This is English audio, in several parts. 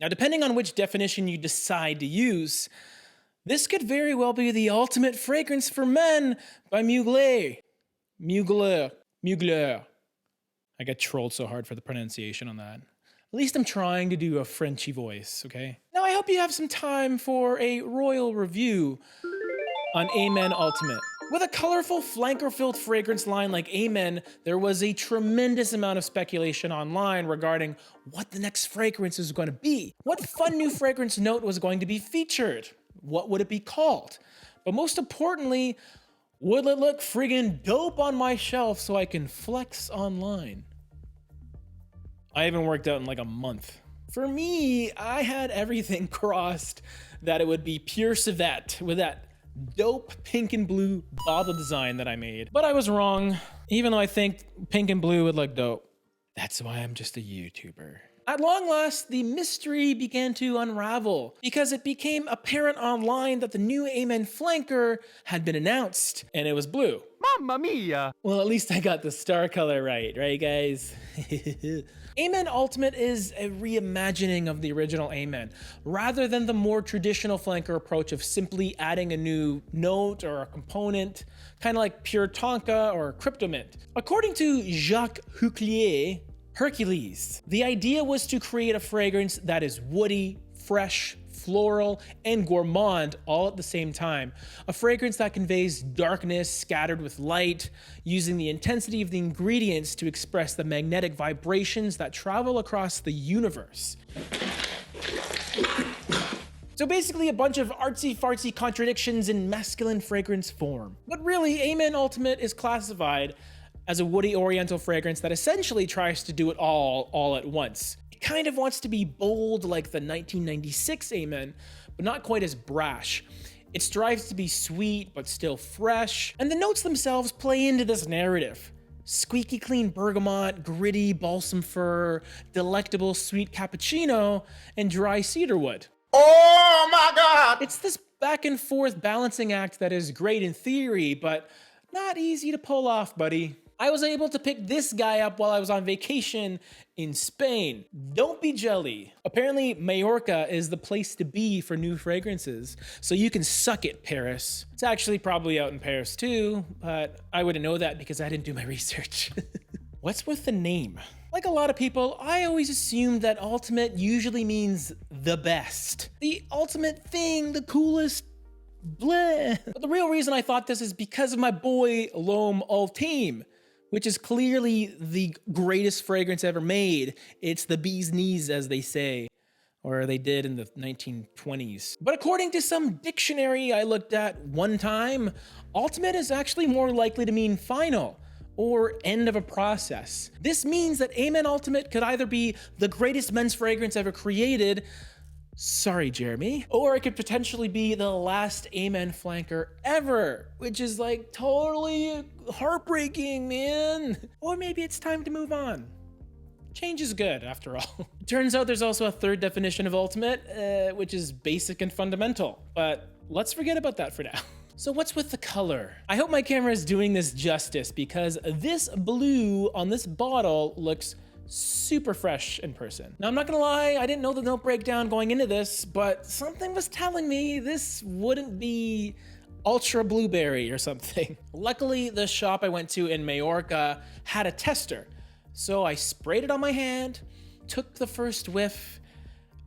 Now, depending on which definition you decide to use, this could very well be the ultimate fragrance for men by Mugler. Mugler. Mugler. I got trolled so hard for the pronunciation on that. At least I'm trying to do a Frenchy voice, okay? Now I hope you have some time for a royal review on Amen Ultimate. With a colorful flanker-filled fragrance line like Amen, there was a tremendous amount of speculation online regarding what the next fragrance is going to be. What fun new fragrance note was going to be featured? What would it be called? But most importantly, would it look friggin' dope on my shelf so I can flex online? I haven't worked out in like a month. For me, I had everything crossed that it would be pure civet with that dope pink and blue bottle design that I made. But I was wrong, even though I think pink and blue would look dope. That's why I'm just a YouTuber. At long last, the mystery began to unravel because it became apparent online that the new Amen flanker had been announced, and it was blue. Mamma mia! Well, at least I got the star color right guys? Amen Ultimate is a reimagining of the original Amen, rather than the more traditional flanker approach of simply adding a new note or a component, kind of like pure Tonka or Cryptomint. According to Jacques Huclier, Hercules, the idea was to create a fragrance that is woody, fresh, floral, and gourmand all at the same time. A fragrance that conveys darkness scattered with light, using the intensity of the ingredients to express the magnetic vibrations that travel across the universe. So basically a bunch of artsy-fartsy contradictions in masculine fragrance form. But really, Amen Ultimate is classified as a woody oriental fragrance that essentially tries to do it all at once. It kind of wants to be bold like the 1996 Amen, but not quite as brash. It strives to be sweet, but still fresh, and the notes themselves play into this narrative. Squeaky clean bergamot, gritty balsam fir, delectable sweet cappuccino, and dry cedarwood. Oh my god! It's this back and forth balancing act that is great in theory, but not easy to pull off, buddy. I was able to pick this guy up while I was on vacation in Spain. Don't be jelly. Apparently, Majorca is the place to be for new fragrances, so you can suck it, Paris. It's actually probably out in Paris too, but I wouldn't know that because I didn't do my research. What's with the name? Like a lot of people, I always assumed that ultimate usually means the best. The ultimate thing, the coolest, bleh. But the real reason I thought this is because of my boy L'Homme Ultime, which is clearly the greatest fragrance ever made. It's the bee's knees, as they say, or they did in the 1920s. But according to some dictionary I looked at one time, ultimate is actually more likely to mean final, or end of a process. This means that Amen Ultimate could either be the greatest men's fragrance ever created, sorry, Jeremy, or it could potentially be the last Amen flanker ever, which is like totally heartbreaking, man. Or maybe it's time to move on. Change is good, after all. Turns out there's also a third definition of ultimate, which is basic and fundamental, but let's forget about that for now. So what's with the color? I hope my camera is doing this justice because this blue on this bottle looks super fresh in person. Now, I'm not gonna lie, I didn't know the note breakdown going into this, but something was telling me this wouldn't be ultra blueberry or something. Luckily, the shop I went to in Majorca had a tester, so I sprayed it on my hand, took the first whiff,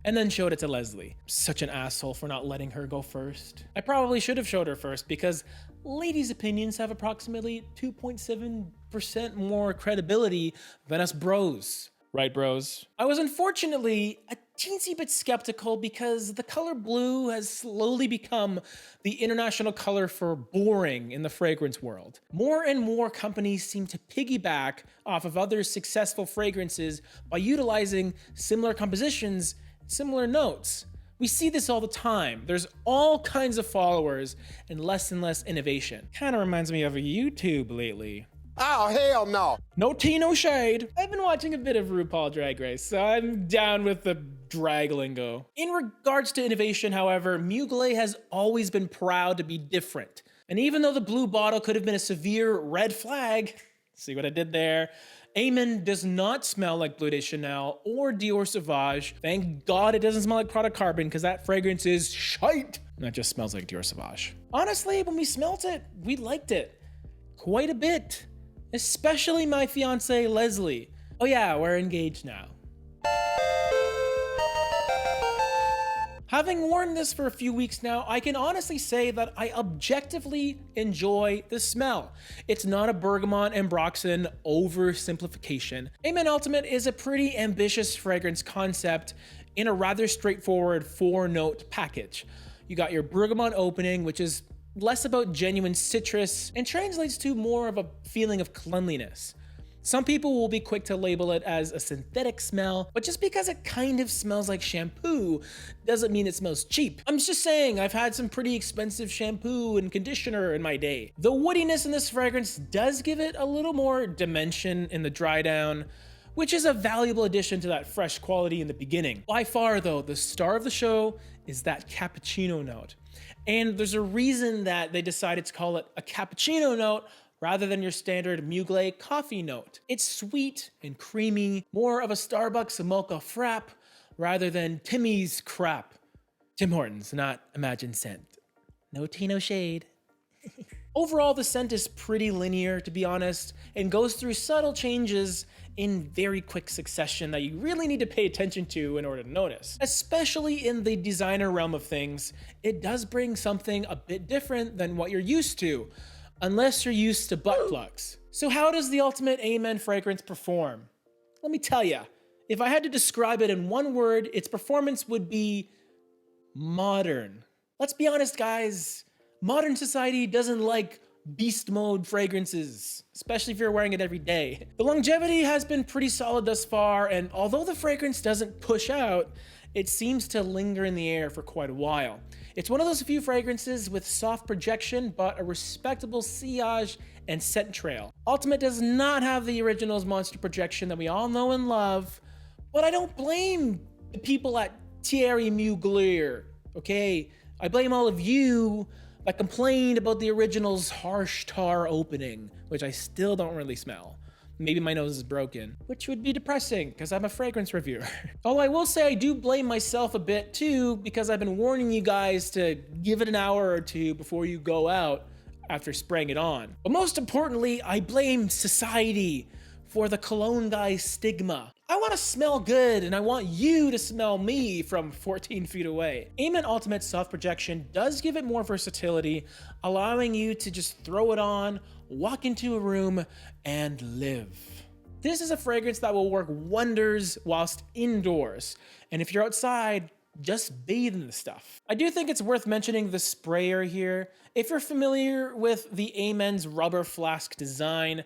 and then showed it to Leslie. Such an asshole for not letting her go first. I probably should have showed her first because ladies' opinions have approximately 2.7% more credibility than us bros. Right, bros? I was unfortunately a teensy bit skeptical because the color blue has slowly become the international color for boring in the fragrance world. More and more companies seem to piggyback off of other successful fragrances by utilizing similar compositions, similar notes. We see this all the time. There's all kinds of followers and less innovation. Kind of reminds me of YouTube lately. Oh, hell no. No tea, no shade. I've been watching a bit of RuPaul Drag Race, so I'm down with the drag lingo. In regards to innovation, however, Mugler has always been proud to be different. And even though the blue bottle could have been a severe red flag, See what I did there? Amen does not smell like Bleu de Chanel or Dior Sauvage. Thank God it doesn't smell like Product Carbon, because that fragrance is shite. That just smells like Dior Sauvage. Honestly, when we smelt it, we liked it quite a bit, especially my fiance Leslie. Oh yeah, we're engaged now. Having worn this for a few weeks now, I can honestly say that I objectively enjoy the smell. It's not a bergamot and Broxton oversimplification. Amen Ultimate is a pretty ambitious fragrance concept in a rather straightforward 4-note package. You got your bergamot opening, which is less about genuine citrus and translates to more of a feeling of cleanliness. Some people will be quick to label it as a synthetic smell, but just because it kind of smells like shampoo doesn't mean it smells cheap. I'm just saying, I've had some pretty expensive shampoo and conditioner in my day. The woodiness in this fragrance does give it a little more dimension in the dry down, which is a valuable addition to that fresh quality in the beginning. By far though, the star of the show is that cappuccino note. And there's a reason that they decided to call it a cappuccino note rather than your standard Mugler coffee note. It's sweet and creamy, more of a Starbucks mocha frap rather than Timmy's crap. Tim Hortons, not Imagine Scent. No tea, no shade. Overall, the scent is pretty linear, to be honest, and goes through subtle changes in very quick succession that you really need to pay attention to in order to notice. Especially in the designer realm of things, it does bring something a bit different than what you're used to, unless you're used to butt plugs. So how does the Ultimate Amen fragrance perform? Let me tell you, if I had to describe it in one word, its performance would be modern. Let's be honest, guys. Modern society doesn't like beast mode fragrances, especially if you're wearing it every day. The longevity has been pretty solid thus far, and although the fragrance doesn't push out, it seems to linger in the air for quite a while. It's one of those few fragrances with soft projection, but a respectable sillage and scent trail. Ultimate does not have the original's monster projection that we all know and love, but I don't blame the people at Thierry Mugler, okay? I blame all of you that complained about the original's harsh tar opening, which I still don't really smell. Maybe my nose is broken, which would be depressing because I'm a fragrance reviewer. Although I will say I do blame myself a bit too, because I've been warning you guys to give it an hour or two before you go out after spraying it on. But most importantly, I blame society for the Cologne guy's stigma. I want to smell good, and I want you to smell me from 14 feet away. Amen Ultimate Soft Projection does give it more versatility, allowing you to just throw it on, walk into a room, and live. This is a fragrance that will work wonders whilst indoors, and if you're outside, just bathe in the stuff. I do think it's worth mentioning the sprayer here. If you're familiar with the Amen's rubber flask design,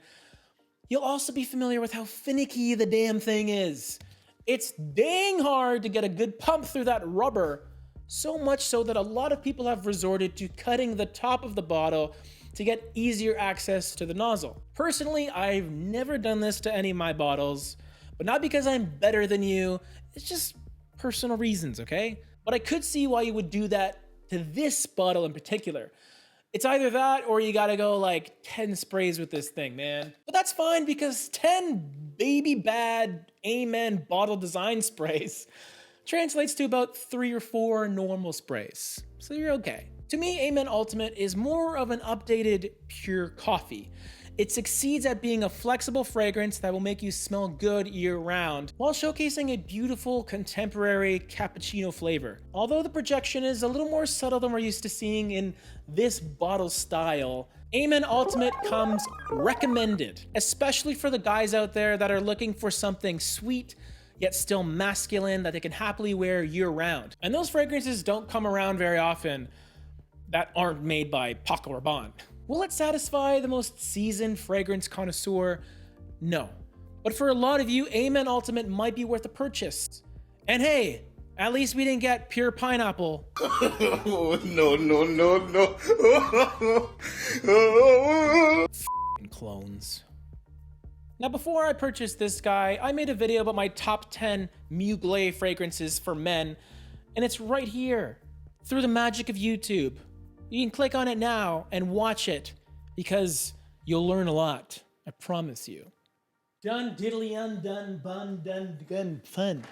you'll also be familiar with how finicky the damn thing is. It's dang hard to get a good pump through that rubber, so much so that a lot of people have resorted to cutting the top of the bottle to get easier access to the nozzle. Personally, I've never done this to any of my bottles, but not because I'm better than you, it's just personal reasons, okay? But I could see why you would do that to this bottle in particular. It's either that or you gotta go like 10 sprays with this thing, man. But that's fine because 10 baby bad Amen bottle design sprays translates to about 3 or 4 normal sprays. So you're okay. To me, Amen Ultimate is more of an updated pure coffee. It succeeds at being a flexible fragrance that will make you smell good year-round, while showcasing a beautiful contemporary cappuccino flavor. Although the projection is a little more subtle than we're used to seeing in this bottle style, Amen Ultimate comes recommended, especially for the guys out there that are looking for something sweet, yet still masculine that they can happily wear year-round. And those fragrances don't come around very often that aren't made by Paco Rabanne. Will it satisfy the most seasoned fragrance connoisseur? No. But for a lot of you, Amen Ultimate might be worth a purchase. And hey, at least we didn't get pure pineapple. No. F***ing clones. Now before I purchased this guy, I made a video about my top 10 Mugler fragrances for men, and it's right here, through the magic of YouTube. You can click on it now and watch it because you'll learn a lot. I promise you. Done diddly undone bun done gun fun.